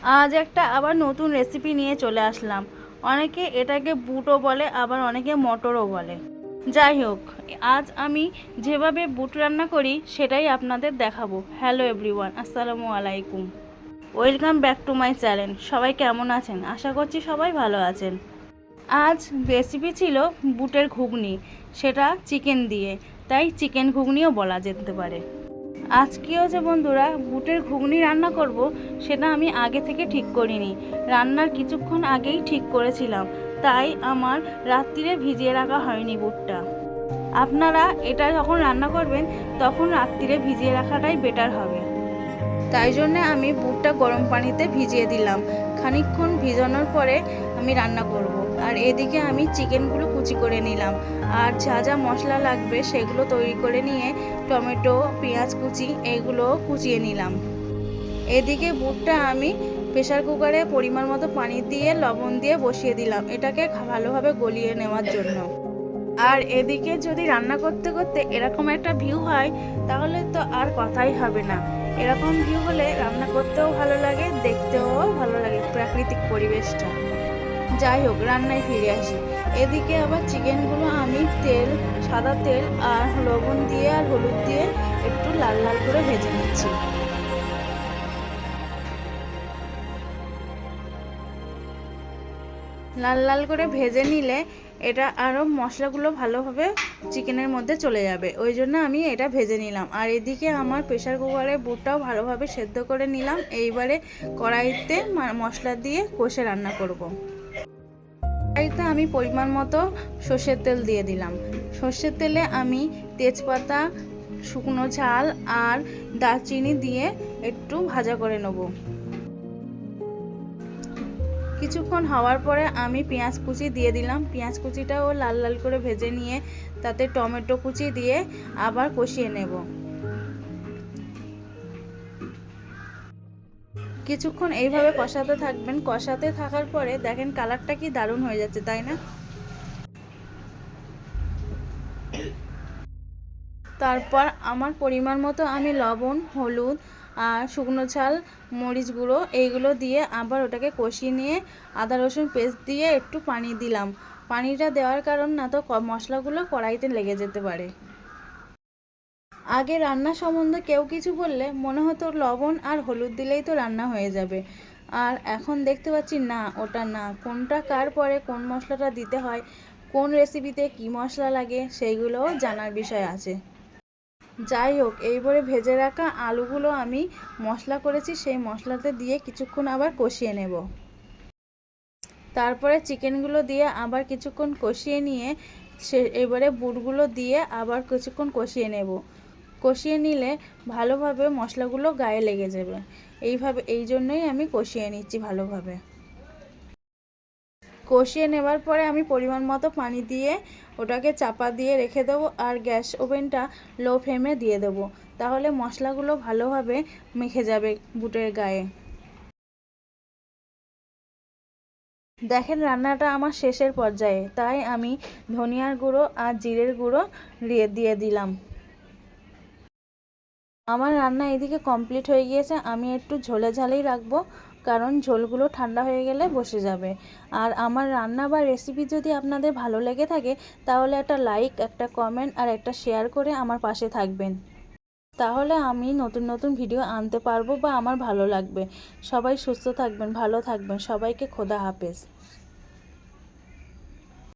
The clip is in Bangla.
আজ একটা আবার নতুন রেসিপি নিয়ে চলে আসলাম। অনেকে এটাকে বুটও বলে, আবার অনেকে মটরও বলে। যাই হোক, আজ আমি যেভাবে বুট রান্না করি সেটাই আপনাদের দেখাবো। হ্যালো এভরিওয়ান, আসসালামু আলাইকুম, welcome back to my channel. সবাই কেমন আছেন? আশা করছি সবাই ভালো আছেন। আজ রেসিপি ছিল বুটের ঘুগনি, সেটা চিকেন দিয়ে, তাই চিকেন ঘুগনিও বলা যেতে পারে। আজকেও যে বন্ধুরা বুটের ঘুগনি রান্না করব, সেটা আমি আগে থেকে ঠিক করিনি। রান্নার কিছুক্ষণ আগেই ঠিক করেছিলাম, তাই আমার রাত্রিরে ভিজিয়ে রাখা হয়নি বুটটা। আপনারা এটা যখন রান্না করবেন তখন রাত্রিরে ভিজিয়ে রাখাটাই বেটার হবে। তাই জন্যে আমি বুটটা গরম পানিতে ভিজিয়ে দিলাম। খানিকক্ষণ ভিজানোর পরে আমি রান্না করব। আর এদিকে আমি চিকেনগুলো কুচি করে নিলাম, আর যা যা মশলা লাগবে সেগুলো তৈরি করে নিয়ে টমেটো, পেঁয়াজ কুচি এইগুলো কুচিয়ে নিলাম। এদিকে বুটটা আমি প্রেসার কুকারে পরিমাণ মতো পানি দিয়ে লবণ দিয়ে বসিয়ে দিলাম, এটাকে ভালোভাবে গলিয়ে নেওয়ার জন্য। আর এদিকে যদি রান্না করতে করতে এরকম একটা ভিউ হয় তাহলে তো আর কথাই হবে না। এরকম ভিউ হলে রান্না করতেও ভালো লাগে, দেখতেও ভালো লাগে প্রাকৃতিক পরিবেশটা। যাই হোক, রান্নায় ফিরে আসি। এদিকে আবার চিকেনগুলো আমি সাদা তেল আর লবণ দিয়ে আর হলুদ দিয়ে একটু লাল লাল করে ভেজে নিচ্ছি। লাল লাল করে ভেজে নিলে এটা আরও মশলাগুলো ভালোভাবে চিকেনের মধ্যে চলে যাবে, ওই জন্য আমি এটা ভেজে নিলাম। আর এদিকে আমার প্রেসার কুকারে বুটটাও ভালোভাবে সেদ্ধ করে নিলাম। এইবারে কড়াইতে মশলা দিয়ে কষে রান্না করব। কড়াইতে আমি পরিমাণ মতো সর্ষের তেল দিয়ে দিলাম। সর্ষের তেলে আমি তেজপাতা, শুকনো ঝাল আর দারচিনি দিয়ে একটু ভাজা করে নেব। কিছুক্ষণ হওয়ার পরে আমি পেঁয়াজ কুচি দিয়ে দিলাম। পেঁয়াজ কুচিটাও লাল লাল করে ভেজে নিয়ে তাতে টমেটো কুচি দিয়ে আবার কষিয়ে নেব। কিছুক্ষণ এইভাবে কষাতে থাকবেন। কষাতে থাকার পরে দেখেন কালারটা কি দারুণ হয়ে যাচ্ছে, তাই না? তারপর আমার পরিমাণ মতো আমি লবণ, হলুদ আর শুকনো ঝাল, মরিচ গুঁড়ো এইগুলো দিয়ে আবার ওটাকে কষিয়ে নিয়ে আদা রসুন পেস্ট দিয়ে একটু পানি দিলাম। পানিটা দেওয়ার কারণ না তো মশলাগুলো কড়াইতে লেগে যেতে পারে। আগে রান্না সম্বন্ধে কেউ কিছু বললে মনে হতো লবণ আর হলুদ দিলেই তো রান্না হয়ে যাবে, আর এখন দেখতে পাচ্ছি না, ওটা না। কোনটা কার পরে কোন মশলাটা দিতে হয়, কোন রেসিপিতে কী মশলা লাগে সেইগুলোও জানার বিষয় আছে। যাই হোক, এইবারে ভেজে রাখা আলুগুলো আমি মশলা করেছি সেই মশলাতে দিয়ে কিছুক্ষণ আবার কষিয়ে নেব। তারপরে চিকেনগুলো দিয়ে আবার কিছুক্ষণ কষিয়ে নিয়ে এবারে বুটগুলো দিয়ে আবার কিছুক্ষণ কষিয়ে নেব। কষিয়ে নিলে ভালোভাবে মশলাগুলো গায়ে লেগে যাবে। এই জন্যই আমি কষিয়ে নিচ্ছি ভালোভাবে। কষিয়ে নেবার পরে আমি পরিমাণ মতো পানি দিয়ে ওটাকে চাপা দিয়ে রেখে দেবো, আর গ্যাস ওভেনটা লো ফ্লেমে দিয়ে দেবো। তাহলে মশলাগুলো ভালোভাবে মেখে যাবে বুটের গায়ে। দেখেন রান্নাটা আমার শেষের পর্যায়ে, তাই আমি ধনিয়ার গুঁড়ো আর জিরের গুঁড়ো দিয়ে দিলাম। আমার রান্না এদিকে কমপ্লিট হয়ে গিয়েছে। আমি একটু ঝোলে ঝালেই রাখবো, কারণ ঝোলগুলো ঠান্ডা হয়ে গেলে বসে যাবে। আর আমার রান্না বা রেসিপি যদি আপনাদের ভালো লেগে থাকে তাহলে একটা লাইক, একটা কমেন্ট আর একটা শেয়ার করে আমার পাশে থাকবেন। তাহলে আমি নতুন নতুন ভিডিও আনতে পারবো বা আমার ভালো লাগবে। সবাই সুস্থ থাকবেন, ভালো থাকবেন। সবাইকে খোদা হাফেজ।